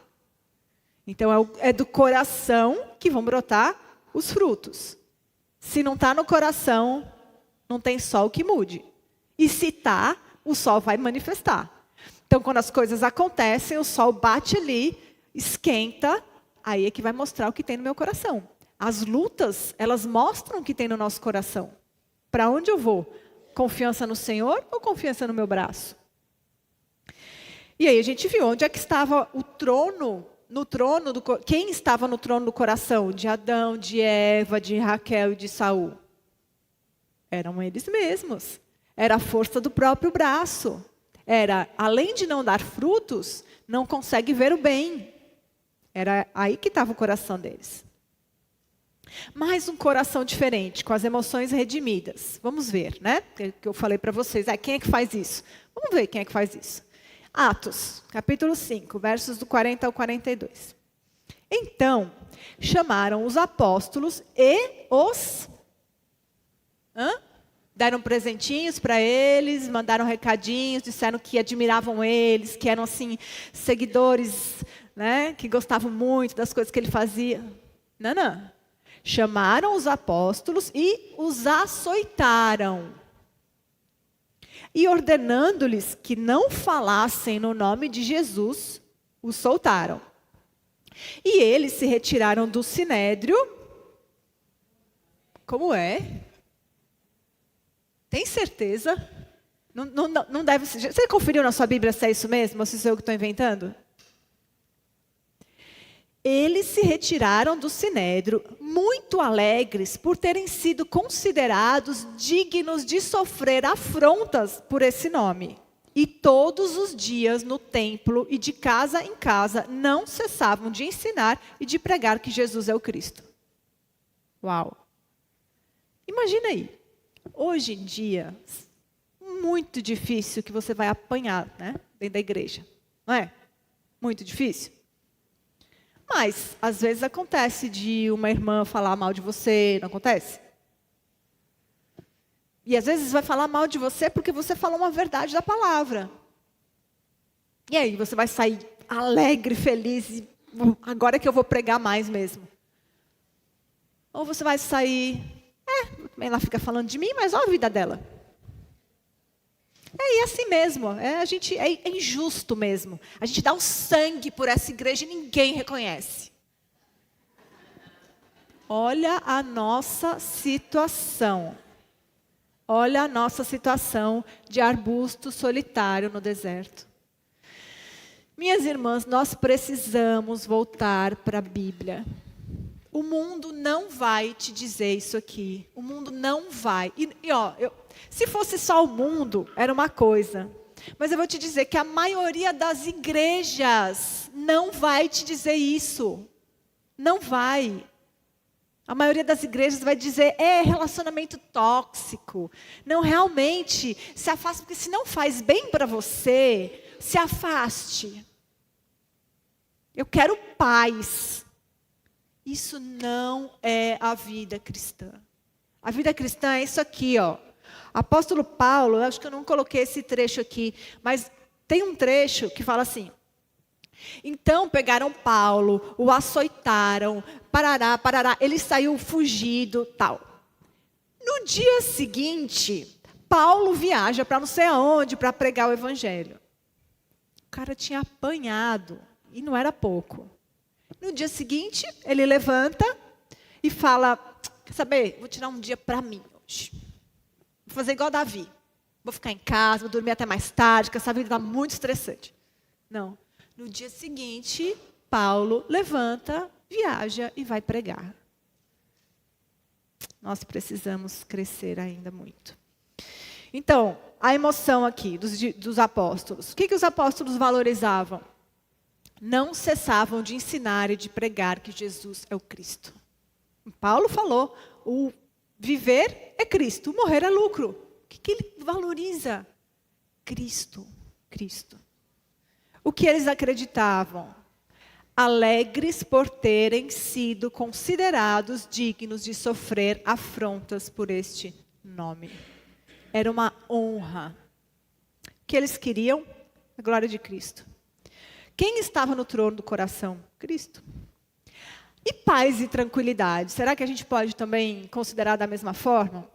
Então é do coração que vão brotar os frutos. Se não está no coração, não tem sol que mude. E se está, o sol vai manifestar. Então quando as coisas acontecem, o sol bate ali, esquenta, aí é que vai mostrar o que tem no meu coração. As lutas, elas mostram o que tem no nosso coração. Para onde eu vou? Confiança no Senhor ou confiança no meu braço? E aí a gente viu onde é que estava o trono, quem estava no trono do coração? De Adão, de Eva, de Raquel e de Saul. Eram eles mesmos. Era a força do próprio braço. Era, além de não dar frutos, não consegue ver o bem. Era aí que estava o coração deles. Mas um coração diferente, com as emoções redimidas. Vamos ver, né? Que eu falei para vocês. Quem é que faz isso? Vamos ver quem é que faz isso. Atos, capítulo 5, versos do 40 ao 42. Então, chamaram os apóstolos e os... deram presentinhos para eles, mandaram recadinhos, disseram que admiravam eles, que eram assim, seguidores, né? Que gostavam muito das coisas que ele fazia. Não. Chamaram os apóstolos e os açoitaram. E ordenando-lhes que não falassem no nome de Jesus, os soltaram. E eles se retiraram do sinédrio. Como é? Tem certeza? Não deve ser. Você conferiu na sua Bíblia se é isso mesmo ou se sou eu que estou inventando? Eles se retiraram do sinédrio, muito alegres por terem sido considerados dignos de sofrer afrontas por esse nome. E todos os dias no templo e de casa em casa não cessavam de ensinar e de pregar que Jesus é o Cristo. Uau! Imagina aí, hoje em dia, muito difícil que você vai apanhar, né, dentro da igreja. Não é? Muito difícil. Mas, às vezes acontece de uma irmã falar mal de você, não acontece? E às vezes vai falar mal de você porque você falou uma verdade da palavra. E aí, você vai sair alegre, feliz, e agora é que eu vou pregar mais mesmo. Ou você vai sair, ela fica falando de mim, mas olha a vida dela. E assim mesmo, é injusto mesmo. A gente dá o sangue por essa igreja e ninguém reconhece. Olha a nossa situação. Olha a nossa situação de arbusto solitário no deserto. Minhas irmãs, nós precisamos voltar para a Bíblia. O mundo não vai te dizer isso aqui. O mundo não vai. Se fosse só o mundo, era uma coisa. Mas eu vou te dizer que a maioria das igrejas não vai te dizer isso. Não vai. A maioria das igrejas vai dizer, relacionamento tóxico. Não, realmente, se afaste, porque se não faz bem para você, se afaste. Eu quero paz. Isso não é a vida cristã. A vida cristã é isso aqui, ó. Apóstolo Paulo, eu acho que eu não coloquei esse trecho aqui, mas tem um trecho que fala assim: então pegaram Paulo, o açoitaram, parará, ele saiu fugido, tal. No dia seguinte, Paulo viaja para não sei aonde para pregar o evangelho. O cara tinha apanhado, e não era pouco. No dia seguinte, ele levanta e fala, quer saber, vou tirar um dia para mim hoje. Vou fazer igual Davi. Vou ficar em casa, vou dormir até mais tarde, porque essa vida está muito estressante. Não. No dia seguinte, Paulo levanta, viaja e vai pregar. Nós precisamos crescer ainda muito. Então, a emoção aqui dos apóstolos. O que os apóstolos valorizavam? Não cessavam de ensinar e de pregar que Jesus é o Cristo. Paulo falou, o viver é Cristo, o morrer é lucro. O que ele valoriza? Cristo. O que eles acreditavam? Alegres por terem sido considerados dignos de sofrer afrontas por este nome. Era uma honra. O que eles queriam? A glória de Cristo. Quem estava no trono do coração? Cristo. E paz e tranquilidade? Será que a gente pode também considerar da mesma forma?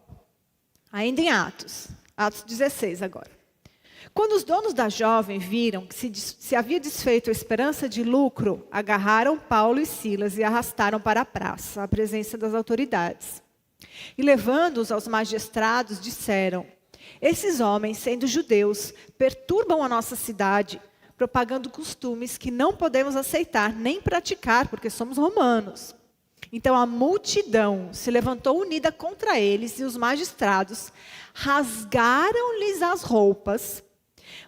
Ainda em Atos 16 agora. Quando os donos da jovem viram que se havia desfeito a esperança de lucro, agarraram Paulo e Silas e arrastaram para a praça, à presença das autoridades. E levando-os aos magistrados, disseram: esses homens, sendo judeus, perturbam a nossa cidade, propagando costumes que não podemos aceitar nem praticar, porque somos romanos. Então a multidão se levantou unida contra eles, e os magistrados rasgaram-lhes as roupas,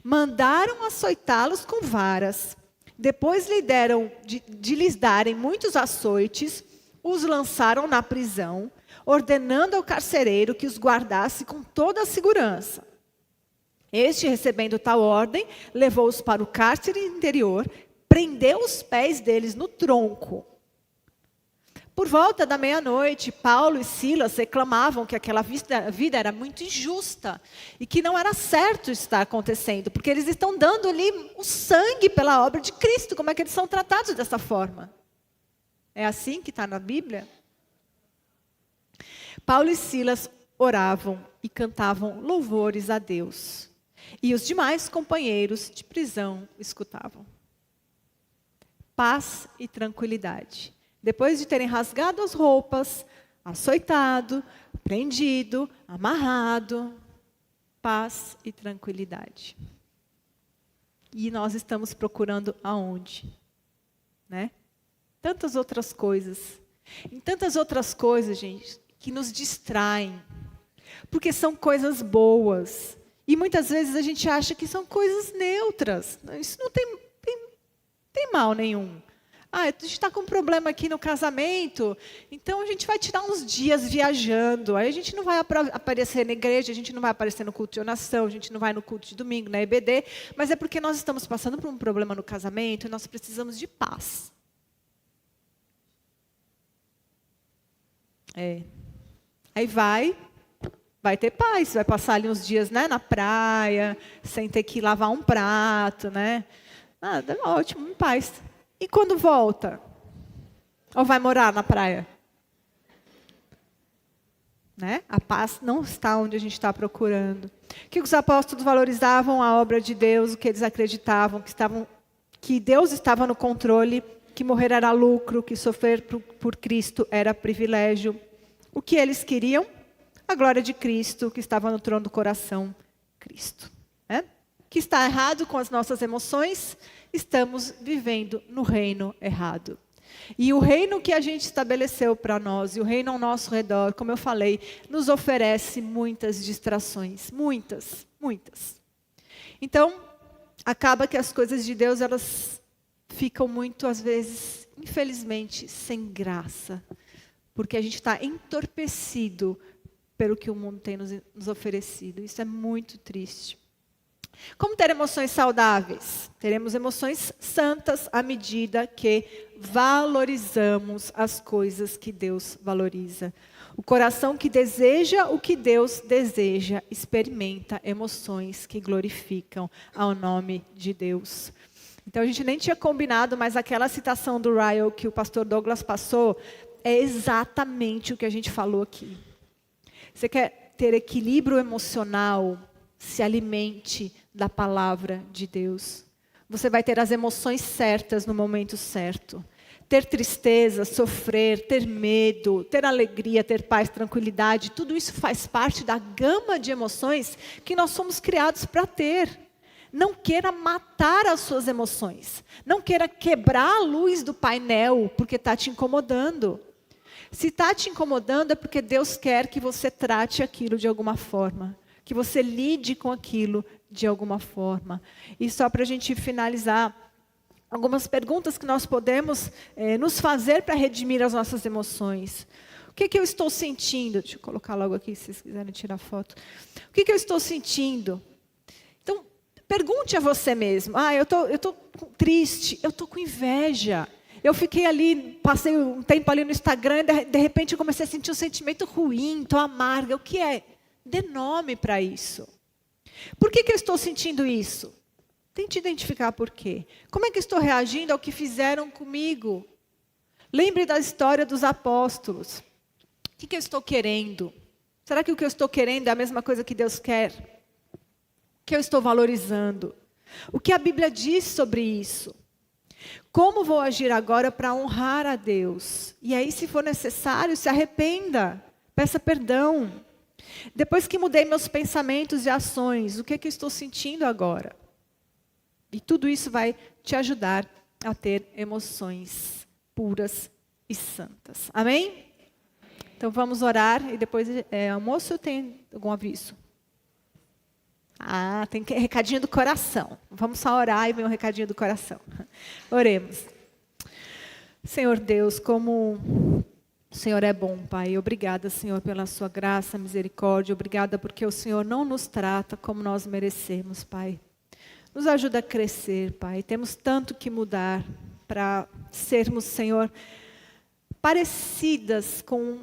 mandaram açoitá-los com varas. Depois de lhes darem muitos açoites, os lançaram na prisão, ordenando ao carcereiro que os guardasse com toda a segurança. Este, recebendo tal ordem, levou-os para o cárcere interior, prendeu os pés deles no tronco. Por volta da meia-noite, Paulo e Silas reclamavam que aquela vida era muito injusta e que não era certo estar acontecendo, porque eles estão dando ali o sangue pela obra de Cristo. Como é que eles são tratados dessa forma? É assim que está na Bíblia? Paulo e Silas oravam e cantavam louvores a Deus. E os demais companheiros de prisão escutavam. Paz e tranquilidade. Depois de terem rasgado as roupas, açoitado, prendido, amarrado, paz e tranquilidade. E nós estamos procurando aonde? Né? Tantas outras coisas. Em tantas outras coisas, gente, que nos distraem. Porque são coisas boas. E muitas vezes a gente acha que são coisas neutras. Isso não tem mal nenhum. A gente está com um problema aqui no casamento, então a gente vai tirar uns dias viajando. Aí a gente não vai aparecer na igreja, a gente não vai aparecer no culto de oração, a gente não vai no culto de domingo, na EBD, mas é porque nós estamos passando por um problema no casamento e nós precisamos de paz. Aí vai, vai ter paz, vai passar ali uns dias, né, na praia, sem ter que lavar um prato, né? Ótimo, em paz. E quando volta? Ou vai morar na praia? Né? A paz não está onde a gente está procurando. Que os apóstolos valorizavam a obra de Deus, o que eles acreditavam, que Deus estava no controle, que morrer era lucro, que sofrer por Cristo era privilégio. O que eles queriam? A glória de Cristo, que estava no trono do coração, Cristo. Né? O que está errado com as nossas emoções? Estamos vivendo no reino errado. E o reino que a gente estabeleceu para nós, e o reino ao nosso redor, como eu falei, nos oferece muitas distrações. Muitas, muitas. Então, acaba que as coisas de Deus, elas ficam muito, às vezes, infelizmente, sem graça. Porque a gente está entorpecido pelo que o mundo tem nos oferecido. Isso é muito triste. Como ter emoções saudáveis? Teremos emoções santas à medida que valorizamos as coisas que Deus valoriza. O coração que deseja o que Deus deseja, experimenta emoções que glorificam ao nome de Deus. Então a gente nem tinha combinado, mas aquela citação do Ryle que o pastor Douglas passou é exatamente o que a gente falou aqui. Você quer ter equilíbrio emocional? Se alimente da palavra de Deus. Você vai ter as emoções certas no momento certo. Ter tristeza, sofrer, ter medo, ter alegria, ter paz, tranquilidade, tudo isso faz parte da gama de emoções que nós somos criados para ter. Não queira matar as suas emoções. Não queira quebrar a luz do painel porque está te incomodando. Se está te incomodando é porque Deus quer que você trate aquilo de alguma forma. Que você lide com aquilo de alguma forma. E só para a gente finalizar, algumas perguntas que nós podemos nos fazer para redimir as nossas emoções. O que eu estou sentindo? Deixa eu colocar logo aqui, se vocês quiserem tirar foto. O que eu estou sentindo? Então, pergunte a você mesmo. Eu tô triste, eu estou com inveja. Eu fiquei ali, passei um tempo ali no Instagram e de repente eu comecei a sentir um sentimento ruim, estou amarga. O que é? Dê nome para isso. Por que eu estou sentindo isso? Tente identificar por quê. Como é que eu estou reagindo ao que fizeram comigo? Lembre da história dos apóstolos. O que eu estou querendo? Será que o que eu estou querendo é a mesma coisa que Deus quer? O que eu estou valorizando? O que a Bíblia diz sobre isso? Como vou agir agora para honrar a Deus? E aí, se for necessário, se arrependa. Peça perdão. Depois que mudei meus pensamentos e ações, o que eu estou sentindo agora? E tudo isso vai te ajudar a ter emoções puras e santas. Amém? Então vamos orar e depois almoço ou tem algum aviso? Tem recadinho do coração. Vamos só orar e vem um recadinho do coração. Oremos. Senhor Deus, como o Senhor é bom, Pai. Obrigada, Senhor, pela sua graça, misericórdia. Obrigada porque o Senhor não nos trata como nós merecemos, Pai. Nos ajuda a crescer, Pai. Temos tanto que mudar para sermos, Senhor, parecidas com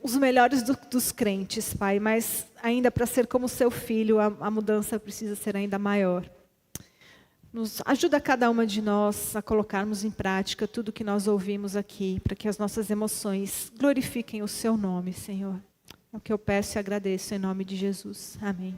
os melhores dos crentes, Pai. Mas ainda para ser como seu filho, a mudança precisa ser ainda maior. Nos ajuda cada uma de nós a colocarmos em prática tudo que nós ouvimos aqui, para que as nossas emoções glorifiquem o seu nome, Senhor. É o que eu peço e agradeço em nome de Jesus. Amém.